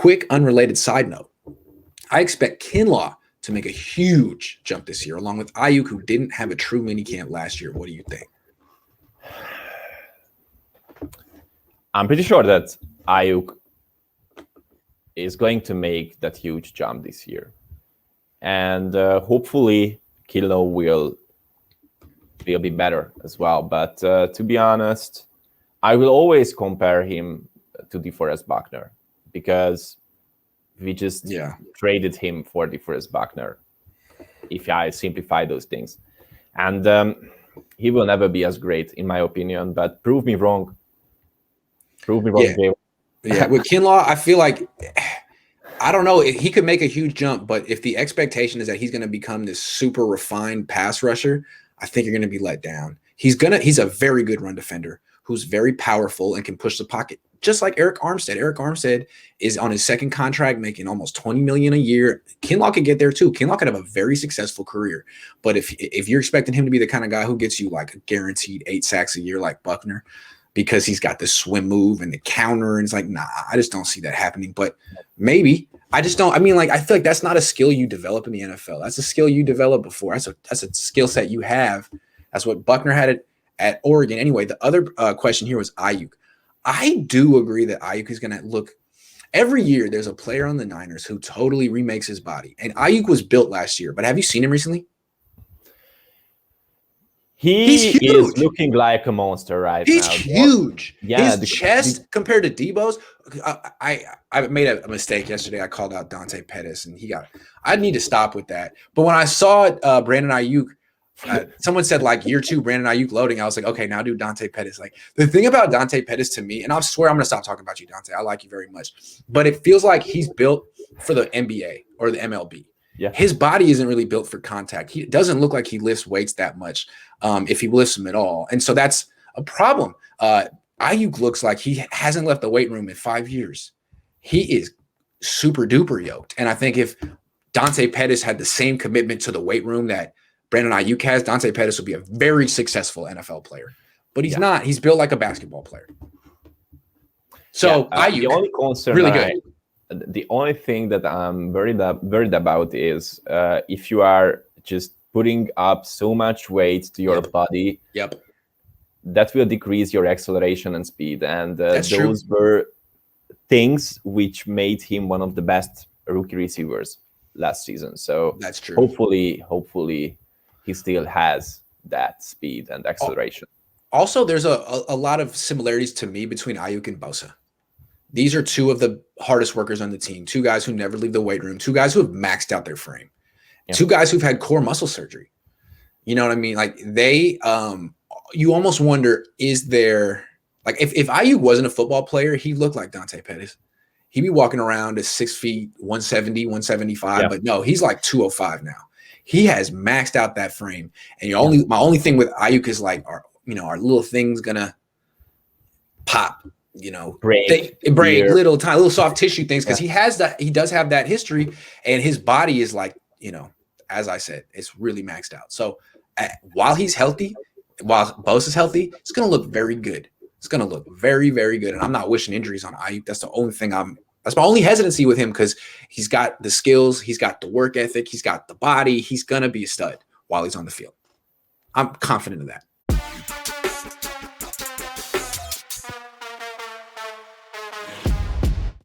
quick, unrelated side note. I expect Kinlaw to make a huge jump this year, along with Aiyuk, who didn't have a true minicamp last year. What do you think? I'm pretty sure that Aiyuk is going to make that huge jump this year. And hopefully Kinlaw will be better as well. But to be honest, I will always compare him to DeForest Buckner because we just traded him for DeForest Buckner, if I simplify those things. And he will never be as great, in my opinion, but prove me wrong. Prove me wrong, Jay. Yeah, with Kinlaw, I feel like, I don't know, he could make a huge jump, but if the expectation is that he's going to become this super refined pass rusher, I think you're going to be let down. He's a very good run defender who's very powerful and can push the pocket, just like Eric Armstead. Eric Armstead is on his second contract making almost $20 million a year. Kinlaw could get there too. Kinlaw could have a very successful career. But if you're expecting him to be the kind of guy who gets you like a guaranteed 8 sacks a year like Buckner, because he's got the swim move and the counter, and it's like, nah, I just don't see that happening. But maybe. I just don't. I mean, like, I feel like that's not a skill you develop in the NFL. That's a skill you develop before. That's a skill set you have. That's what Buckner had at Oregon. Anyway, the other question here was Aiyuk. I do agree that Aiyuk is going to look – every year there's a player on the Niners who totally remakes his body. And Aiyuk was built last year. But have you seen him recently? He's is looking like a monster right now. He's huge. Yeah, his chest compared to Debo's. I made a mistake yesterday. I called out Dante Pettis, and I need to stop with that. But when I saw Brandon Aiyuk, someone said like year 2 Brandon Aiyuk loading. I was like, okay, now do Dante Pettis. Like the thing about Dante Pettis to me, and I swear I'm going to stop talking about you, Dante. I like you very much, but it feels like he's built for the NBA or the MLB. Yeah. His body isn't really built for contact. He doesn't look like he lifts weights that much, if he lifts them at all. And so that's a problem. Aiyuk looks like he hasn't left the weight room in 5 years. He is super duper yoked. And I think if Dante Pettis had the same commitment to the weight room that Brandon Aiyuk has, Dante Pettis would be a very successful NFL player. But he's not. He's built like a basketball player. So Aiyuk, the only concern really good. The only thing that I'm worried about is if you are just putting up so much weight to your body, that will decrease your acceleration and speed. And those were things which made him one of the best rookie receivers last season. So that's true. Hopefully he still has that speed and acceleration. Also, there's a lot of similarities to me between Aiyuk and Bosa. These are 2 of the hardest workers on the team, 2 guys who never leave the weight room, 2 guys who have maxed out their frame, 2 guys who've had core muscle surgery. You know what I mean? Like they, you almost wonder, is there, like if Aiyuk wasn't a football player, he looked like Dante Pettis. He'd be walking around at 6 feet, 170, 175, but no, he's like 205 now. He has maxed out that frame. And my only thing with Aiyuk is like, our little thing's gonna pop. Break little soft tissue things, because he does have that history, and his body is like, as I said, it's really maxed out. So while he's healthy, while Bosa's healthy, it's going to look very good. It's going to look very, very good. And I'm not wishing injuries on Aiyuk. That's the only thing that's my only hesitancy with him, because he's got the skills, he's got the work ethic, he's got the body, he's going to be a stud while he's on the field. I'm confident of that.